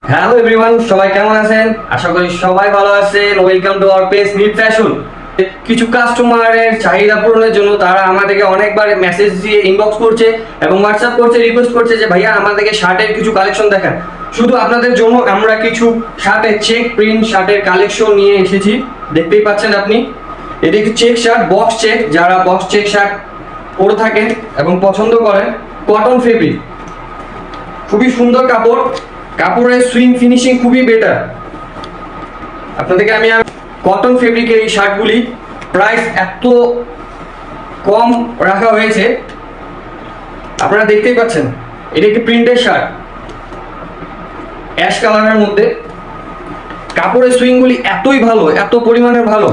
Hello everyone, সবাই কেমন আছেন? আশা করি সবাই ভালো আছেন। Welcome to our page need fashion. কিছু কাস্টমারের চাহিদা পূরণের জন্য তারা আমাদেরকে অনেকবার মেসেজ দিয়ে ইনবক্স করছে এবং হোয়াটসঅ্যাপ করছে, রিকোয়েস্ট করছে যে ভাইয়া আমাদেরকে শার্টের কিছু কালেকশন দেখান। শুধু আপনাদের জন্য আমরা কিছু শার্টের চেক প্রিন্ট শার্টের কালেকশন নিয়ে এসেছি। দেখতেই পাচ্ছেন আপনি, এটি একটি চেক শার্ট, বক্স চেক। যারা বক্স চেক শার্ট পরে থাকেন এবং পছন্দ করেন, কটন ফেব্রিক, খুবই সুন্দর কাপড়, কাপড়ের সুইং ফিনিশিং খুবই বেটার। আপনাদেরকে আমি কটন ফেব্রিকের এই শার্টগুলি প্রাইস এত কম রাখা হয়েছে, আপনারা দেখতেই পাচ্ছেন। এটা একটি প্রিন্টের শার্ট, অ্যাশ কালারের মধ্যে। কাপড়ের সুইংগুলি এতই ভালো, এত পরিমাণে ভালো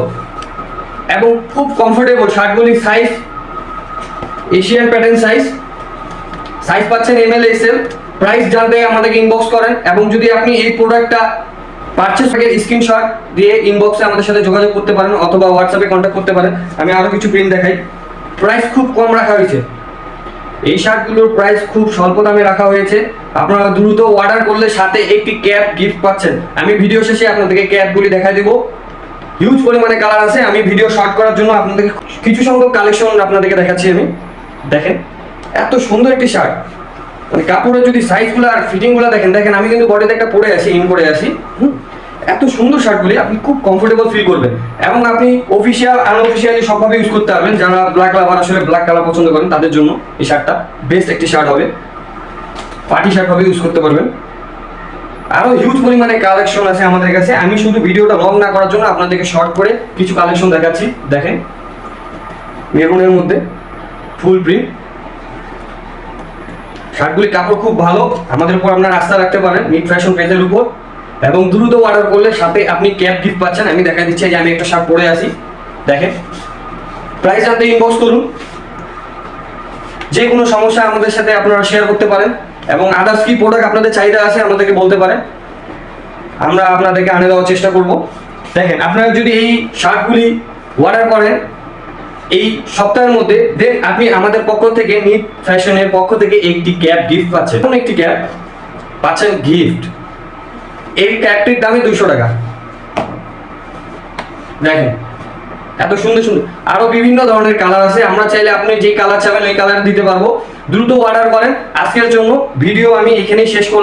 এবং খুব কমফোর্টেবল। শার্টগুলির সাইজ এশিয়ান প্যাটার্ন সাইজ পাচ্ছেন ML XL। প্রাইস জানতে আমাদেরকে ইনবক্স করেন এবং যদি আপনি এই প্রোডাক্টটা পারচেজ করেন স্ক্রিনশট দিয়ে ইনবক্সে আমাদের সাথে যোগাযোগ করতে পারেন অথবা হোয়াটসঅ্যাপে কন্ট্যাক্ট করতে পারেন। আমি আরও কিছু প্রিন্ট দেখাই। প্রাইস খুব কম রাখা হয়েছে, এই শার্টগুলোর প্রাইস খুব স্বল্প দামে রাখা হয়েছে। আপনারা দ্রুত অর্ডার করলে সাথে একটি ক্যাপ গিফট পাচ্ছেন। আমি ভিডিও শেষে আপনাদেরকে ক্যাপগুলি দেখাই দেবো। হিউজ পরিমাণে কালার আছে। আমি ভিডিও শর্ট করার জন্য আপনাদেরকে কিছু সংখ্যক কালেকশন আপনাদেরকে দেখাচ্ছি। আমি দেখেন, এত সুন্দর একটি শার্ট, মানে কাপড়ের যদি সাইজগুলো আর ফিটিংগুলো দেখেন। আমি কিন্তু বডিতে একটা পরে আছি, ইন করে আছি। এত সুন্দর শার্টগুলি, আপনি খুব কমফোর্টেবল ফিল করবেন এবং আপনি অফিসিয়াল আনঅফিসিয়ালি সবভাবে ইউজ করতে পারবেন। যারা ব্ল্যাক লাভার, আসলে ব্ল্যাক কালার পছন্দ করেন, তাদের জন্য এই শার্টটা বেস্ট একটি শার্ট হবে। পার্টি শার্ট ভাবে ইউজ করতে পারবেন। আরও হিউজ পরিমাণে কালেকশন আছে আমাদের কাছে। আমি শুধু ভিডিওটা লং না করার জন্য আপনাদেরকে শর্ট করে কিছু কালেকশন দেখাচ্ছি। দেখেন, মেরুনের মধ্যে ফুল প্রিন্ট শার্টগুলি, কাপড় খুব ভালো। আমাদের উপর আপনার আস্থা রাখতে পারেন নিড ফ্যাশন পেজের উপর এবং দ্রুত অর্ডার করলে সাথে আপনি ক্যাপ গিফট পাচ্ছেন। আমি দেখা দিচ্ছি যে আমি একটা শার্ট পরে আছি, দেখেন। প্রাইস জানতে ইনবক্স করুন। যে কোনো সমস্যা আমাদের সাথে আপনারা শেয়ার করতে পারেন এবং আদার্স কি প্রোডাক্ট আপনাদের চাহিদা আছে আমাদেরকে বলতে পারেন, আমরা আপনাদেরকে আনে দেওয়ার চেষ্টা করব। দেখেন, আপনারা যদি এই শার্টগুলি অর্ডার করেন এই সপ্তাহের মধ্যে, দেন আপনি আমাদের পক্ষ থেকে নিড ফ্যাশনের পক্ষ থেকে একটি ক্যাপ গিফট পাচ্ছেন। একটি ক্যাপ পাচ্ছেন গিফট। এই ক্যাপটির দামে 200 টাকা। দেখেন, এত সুন্দর সুন্দর আরো বিভিন্ন ধরনের কালার আছে। আমরা চাইলে আপনি যে কালার চাবেন ওই কালার দিতে পারবো। দ্রুত অর্ডার করেন। আজকের জন্য ভিডিও আমি এখানেই শেষ করলাম।